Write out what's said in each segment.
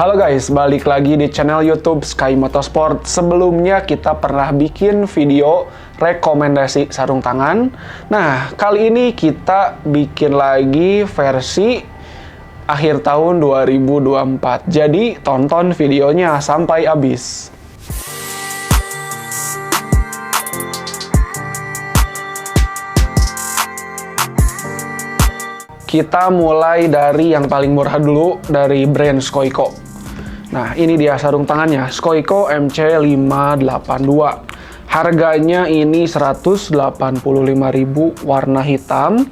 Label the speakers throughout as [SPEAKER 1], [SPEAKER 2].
[SPEAKER 1] Halo guys, balik lagi di channel YouTube Sky Motorsport. Sebelumnya kita pernah bikin video rekomendasi sarung tangan. Nah, kali ini kita bikin lagi versi akhir tahun 2024. Jadi, tonton videonya sampai habis. Kita mulai dari yang paling murah dulu, dari brand Skoiko. Nah, ini dia sarung tangannya, Skoiko MC582. Harganya ini 185.000, warna hitam.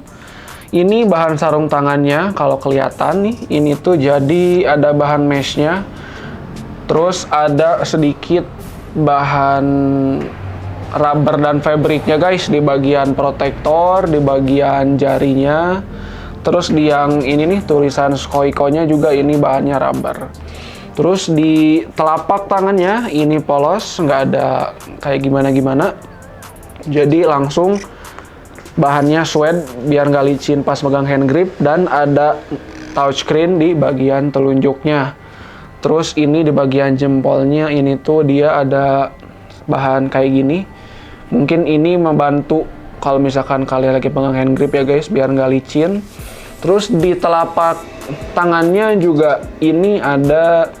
[SPEAKER 1] Ini bahan sarung tangannya, kalau kelihatan nih, ini tuh jadi ada bahan meshnya. Terus ada sedikit bahan rubber dan fabriknya guys, di bagian protektor, di bagian jarinya. Terus di yang ini nih, tulisan Skoiko-nya juga ini bahannya rubber. Terus di telapak tangannya ini polos, nggak ada kayak gimana-gimana. Jadi langsung bahannya suede biar nggak licin pas megang hand grip, dan ada touchscreen di bagian telunjuknya. Terus ini di bagian jempolnya ini tuh dia ada bahan kayak gini. Mungkin ini membantu kalau misalkan kalian lagi pegang hand grip ya guys, biar nggak licin. Terus di telapak tangannya juga ini ada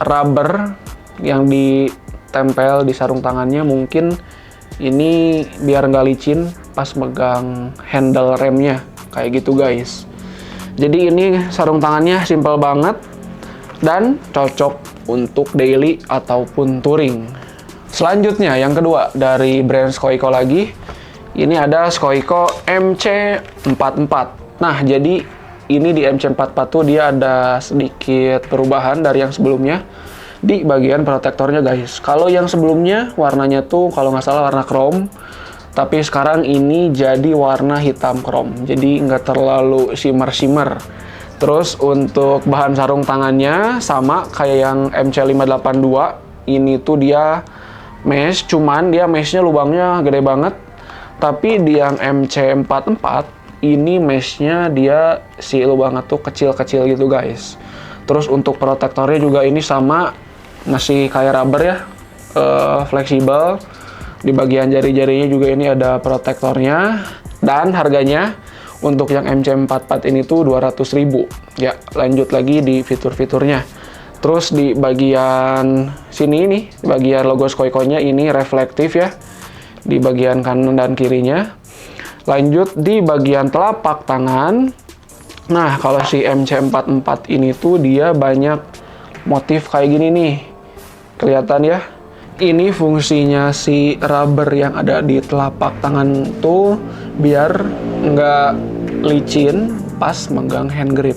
[SPEAKER 1] rubber yang ditempel di sarung tangannya. Mungkin ini biar nggak licin pas megang handle remnya, kayak gitu guys. Jadi ini sarung tangannya simple banget dan cocok untuk daily ataupun touring. Selanjutnya yang kedua dari brand Skoiko lagi, ini ada Skoiko MC44. Nah, jadi ini di MC44 tuh dia ada sedikit perubahan dari yang sebelumnya di bagian protektornya guys. Kalau yang sebelumnya warnanya tuh kalau nggak salah warna chrome, tapi sekarang ini jadi warna hitam chrome. Jadi nggak terlalu shimmer-shimmer. Terus untuk bahan sarung tangannya sama kayak yang MC582. Ini tuh dia mesh, cuman dia meshnya lubangnya gede banget. Tapi di yang MC44 ini meshnya dia si lubangnya tuh kecil-kecil gitu guys. Terus untuk protektornya juga ini sama, masih kayak rubber ya, fleksibel. Di bagian jari-jarinya juga ini ada protektornya. Dan harganya untuk yang MC44 ini tuh 200.000. Ya, lanjut lagi di fitur-fiturnya. Terus di bagian sini nih, di bagian logo Skoiko-nya ini reflektif ya, di bagian kanan dan kirinya. Lanjut di bagian telapak tangan. Nah, kalau si MC44 ini tuh dia banyak motif kayak gini nih. Kelihatan ya? Ini fungsinya si rubber yang ada di telapak tangan tuh biar nggak licin pas megang hand grip.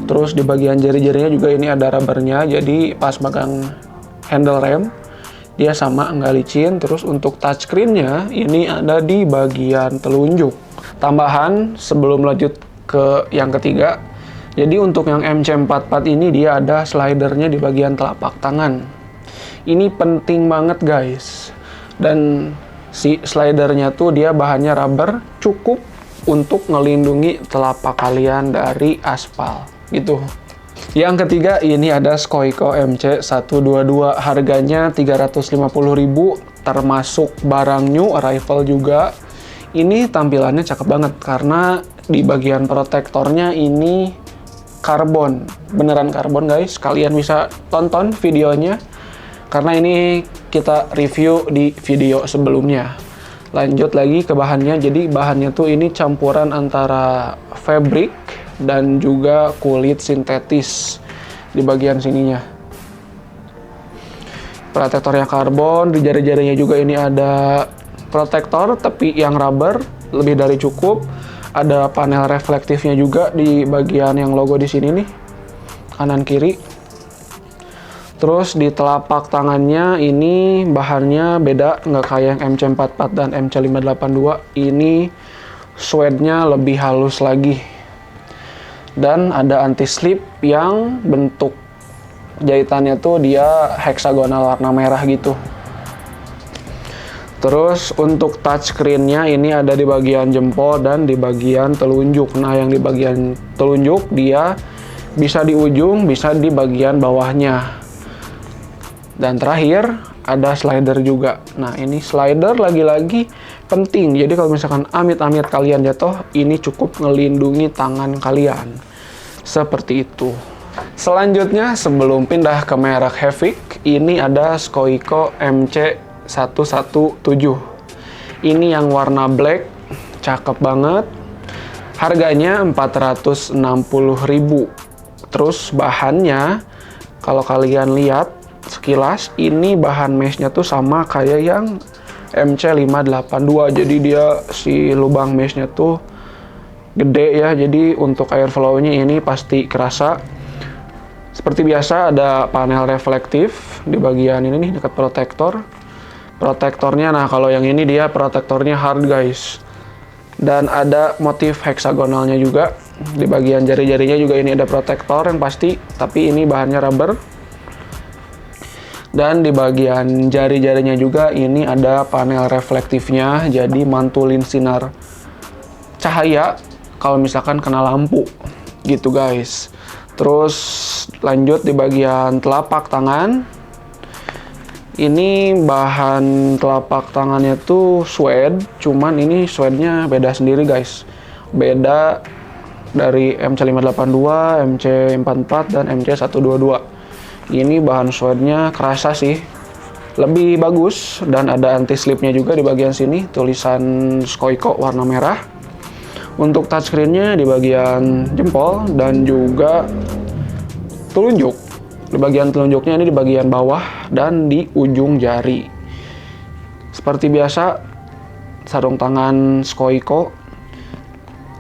[SPEAKER 1] Terus di bagian jari-jarinya juga ini ada rubbernya, jadi pas megang handle rem dia sama nggak licin. Terus untuk touchscreen-nya ini ada di bagian telunjuk. Tambahan sebelum lanjut ke yang ketiga, jadi untuk yang MC44 ini dia ada slidernya di bagian telapak tangan. Ini penting banget guys. Dan si slidernya tuh dia bahannya rubber, cukup untuk ngelindungi telapak kalian dari aspal gitu. Yang ketiga ini ada Skoiko MC122, harganya 350.000, termasuk barang new arrival juga. Ini tampilannya cakep banget karena di bagian protektornya ini karbon, beneran karbon guys. Kalian bisa tonton videonya karena ini kita review di video sebelumnya. Lanjut lagi ke bahannya, jadi bahannya tuh ini campuran antara fabric dan juga kulit sintetis di bagian sininya. Protektornya karbon, di jari-jarinya juga ini ada protektor tapi yang rubber, lebih dari cukup. Ada panel reflektifnya juga di bagian yang logo di sini nih, kanan kiri. Terus di telapak tangannya ini bahannya beda, nggak kayak yang MC44 dan MC582. Ini suede-nya lebih halus lagi. Dan ada anti slip yang bentuk jahitannya tuh dia heksagonal warna merah gitu. Terus untuk touchscreen-nya ini ada di bagian jempol dan di bagian telunjuk. Nah, yang di bagian telunjuk dia Bisa di ujung, bisa di bagian bawahnya. Dan terakhir, ada slider juga. Nah, ini slider lagi-lagi penting. Jadi kalau misalkan amit-amit kalian jatuh, ini cukup ngelindungi tangan kalian. Seperti itu. Selanjutnya, sebelum pindah ke merek Havik, ini ada Skoiko MC117. Ini yang warna black, cakep banget. Harganya 460.000. Terus bahannya, kalau kalian lihat sekilas, ini bahan meshnya tuh sama kayak yang MC582. Jadi dia si lubang meshnya tuh gede ya. Jadi untuk airflow-nya ini pasti kerasa. Seperti biasa ada panel reflektif di bagian ini nih dekat protektor. Protektornya, nah kalau yang ini dia protektornya hard guys. Dan ada motif heksagonalnya juga. Di bagian jari-jarinya juga ini ada protektor yang pasti, tapi ini bahannya rubber. Dan di bagian jari-jarinya juga ini ada panel reflektifnya, jadi mantulin sinar cahaya kalau misalkan kena lampu gitu guys. Terus lanjut di bagian telapak tangan. Ini bahan telapak tangannya tuh suede, cuman ini suede-nya beda sendiri guys. Beda dari MC582, MC44, dan MC122. Ini bahan suede-nya kerasa sih. Lebih bagus, dan ada anti-slip-nya juga di bagian sini, tulisan Skoiko warna merah. Untuk touchscreen-nya di bagian jempol, dan juga telunjuk. Di bagian telunjuknya ini di bagian bawah, dan di ujung jari. Seperti biasa, sarung tangan Skoiko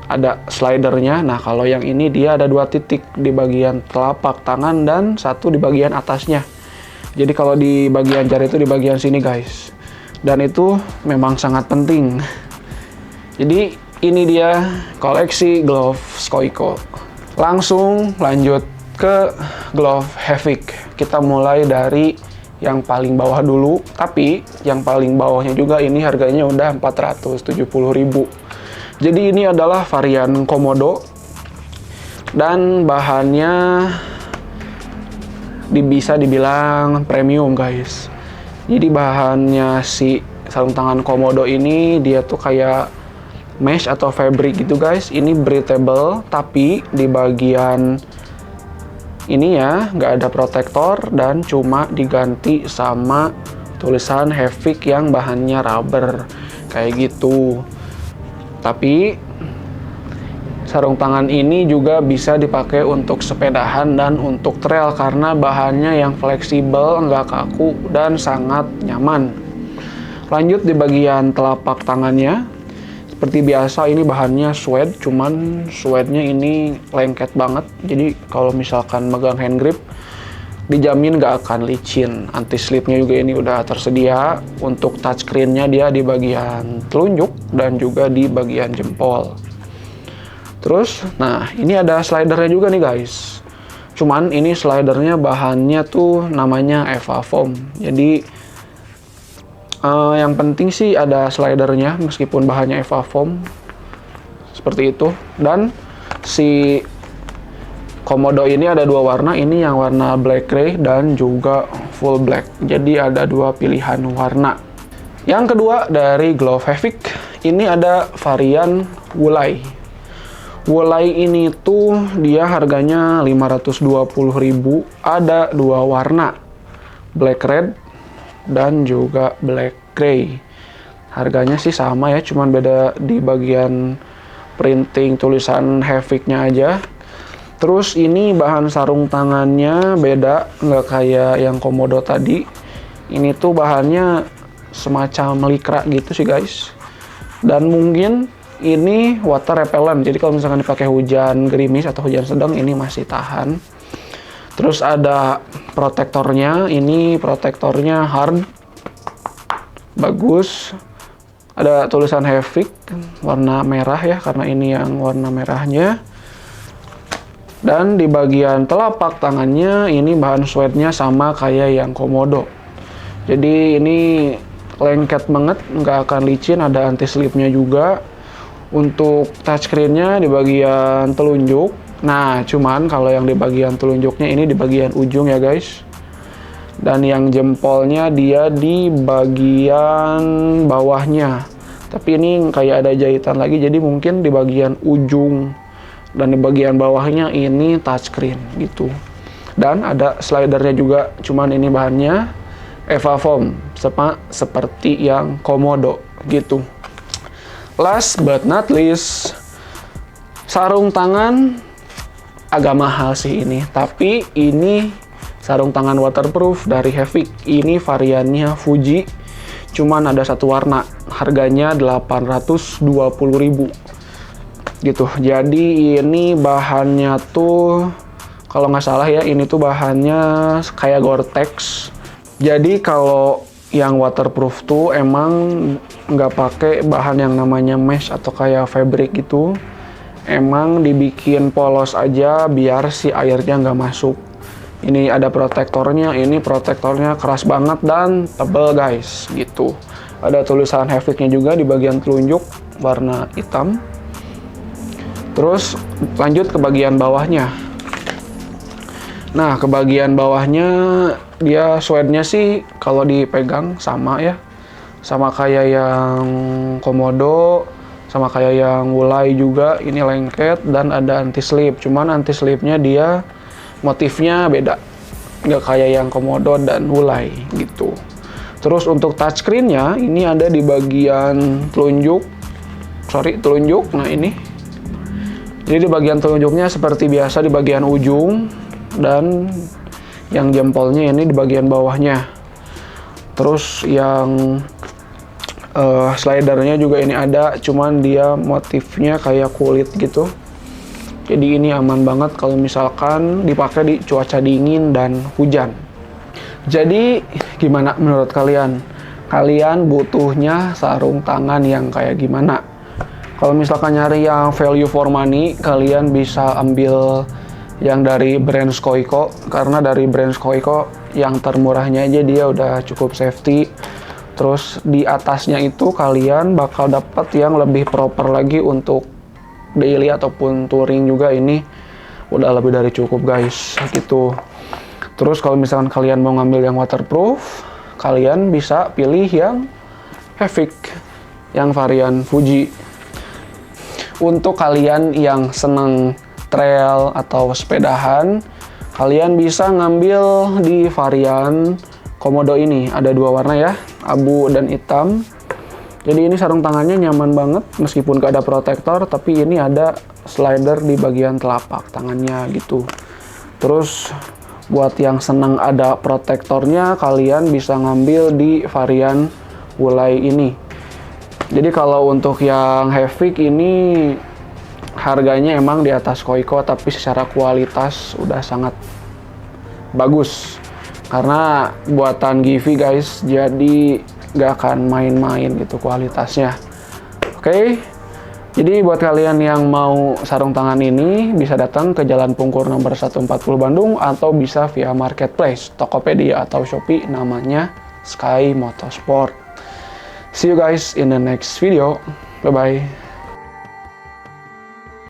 [SPEAKER 1] ada slidernya. Nah, kalau yang ini dia ada 2 titik di bagian telapak tangan dan 1 di bagian atasnya. Jadi kalau di bagian jari itu di bagian sini guys. Dan itu memang sangat penting. Jadi ini dia koleksi glove Skoiko. Langsung lanjut ke glove Havik. Kita mulai dari yang paling bawah dulu. Tapi yang paling bawahnya juga ini harganya udah 470.000. Jadi ini adalah varian komodo dan bahannya bisa dibilang premium guys. Jadi bahannya si sarung tangan komodo ini dia tuh kayak mesh atau fabric gitu guys. Ini breathable tapi di bagian ini ya nggak ada protektor dan cuma diganti sama tulisan Havik yang bahannya rubber kayak gitu. Tapi sarung tangan ini juga bisa dipakai untuk sepedahan dan untuk trail karena bahannya yang fleksibel, nggak kaku, dan sangat nyaman. Lanjut di bagian telapak tangannya. Seperti biasa ini bahannya suede, cuman suede-nya ini lengket banget. Jadi kalau misalkan megang hand grip, dijamin nggak akan licin. Anti-slip-nya juga ini udah tersedia. Untuk touchscreen-nya dia di bagian telunjuk dan juga di bagian jempol. Terus, nah ini ada slidernya juga nih guys. Cuman ini slidernya bahannya tuh namanya Eva Foam. Jadi yang penting sih ada slidernya meskipun bahannya Eva Foam. Seperti itu. Dan si komodo ini ada 2 warna, ini yang warna black gray dan juga full black. Jadi ada 2 pilihan warna. Yang kedua dari glove Havik, ini ada varian Wulai. Wulai ini tuh dia harganya 520.000, ada 2 warna, black red dan juga black gray. Harganya sih sama ya, cuman beda di bagian printing tulisan Havik-nya aja. Terus ini bahan sarung tangannya beda, nggak kayak yang komodo tadi. Ini tuh bahannya semacam likra gitu sih guys. Dan mungkin ini water repellent, jadi kalau misalkan dipakai hujan gerimis atau hujan sedang ini masih tahan. Terus ada protektornya, ini protektornya hard, bagus. Ada tulisan Havik warna merah ya, karena ini yang warna merahnya. Dan di bagian telapak tangannya ini bahan suede-nya sama kayak yang komodo. Jadi ini lengket banget, nggak akan licin, ada anti slip-nya juga. Untuk touchscreen-nya di bagian telunjuk Nah, cuman kalau yang di bagian telunjuknya ini di bagian ujung ya guys. Dan yang jempolnya dia di bagian bawahnya. Tapi ini kayak ada jahitan lagi, jadi mungkin di bagian ujung dan di bagian bawahnya ini touchscreen gitu. Dan ada slidernya juga, cuman ini bahannya EVA foam, seperti yang Komodo gitu. Last but not least, sarung tangan agak mahal sih ini, tapi ini sarung tangan waterproof dari Hevik. Ini variannya Fuji, cuman ada satu warna, harganya 820.000 gitu. Jadi ini bahannya tuh kalau nggak salah ya, ini tuh bahannya kayak Gore-Tex. Jadi kalau yang waterproof tuh emang nggak pakai bahan yang namanya mesh atau kayak fabric gitu. Emang dibikin polos aja biar si airnya nggak masuk. Ini ada protektornya, ini protektornya keras banget dan tebel guys gitu. Ada tulisan Heviknya juga di bagian telunjuk warna hitam. Terus lanjut ke bagian bawahnya. Nah, ke bagian bawahnya dia suede-nya sih kalau dipegang sama ya. Sama kayak yang Komodo, sama kayak yang Wulai juga. Ini lengket dan ada anti-slip. Cuman anti-slipnya dia motifnya beda. Nggak kayak yang Komodo dan Wulai gitu. Terus untuk touchscreen-nya ini ada di bagian telunjuk. Nah ini. Jadi di bagian telunjuknya seperti biasa di bagian ujung. Dan yang jempolnya ini di bagian bawahnya. Terus yang slidernya juga ini ada, cuman dia motifnya kayak kulit gitu. Jadi ini aman banget kalau misalkan dipakai di cuaca dingin dan hujan. Jadi gimana menurut kalian? Kalian butuhnya sarung tangan yang kayak gimana? Kalau misalkan nyari yang value for money, kalian bisa ambil yang dari brand Skoiko, karena dari brand Skoiko yang termurahnya aja dia udah cukup safety. Terus di atasnya itu kalian bakal dapat yang lebih proper lagi untuk daily ataupun touring juga. Ini udah lebih dari cukup guys gitu. Terus kalau misalkan kalian mau ngambil yang waterproof, kalian bisa pilih yang Hevik yang varian Fuji. Untuk kalian yang seneng trail atau sepedahan, kalian bisa ngambil di varian Komodo ini. Ada dua warna ya, abu dan hitam. Jadi ini sarung tangannya nyaman banget, meskipun gak ada protektor, tapi ini ada slider di bagian telapak tangannya gitu. Terus buat yang senang ada protektornya, kalian bisa ngambil di varian Wulai ini. Jadi kalau untuk yang Hevik ini harganya emang di atas Skoiko, tapi secara kualitas udah sangat bagus. Karena buatan Givi guys, jadi gak akan main-main gitu kualitasnya. Oke, jadi buat kalian yang mau sarung tangan ini, bisa datang ke Jalan Pungkur nomor 140 Bandung, atau bisa via Marketplace, Tokopedia atau Shopee, namanya Sky Motorsport. See you guys in the next video. Bye-bye.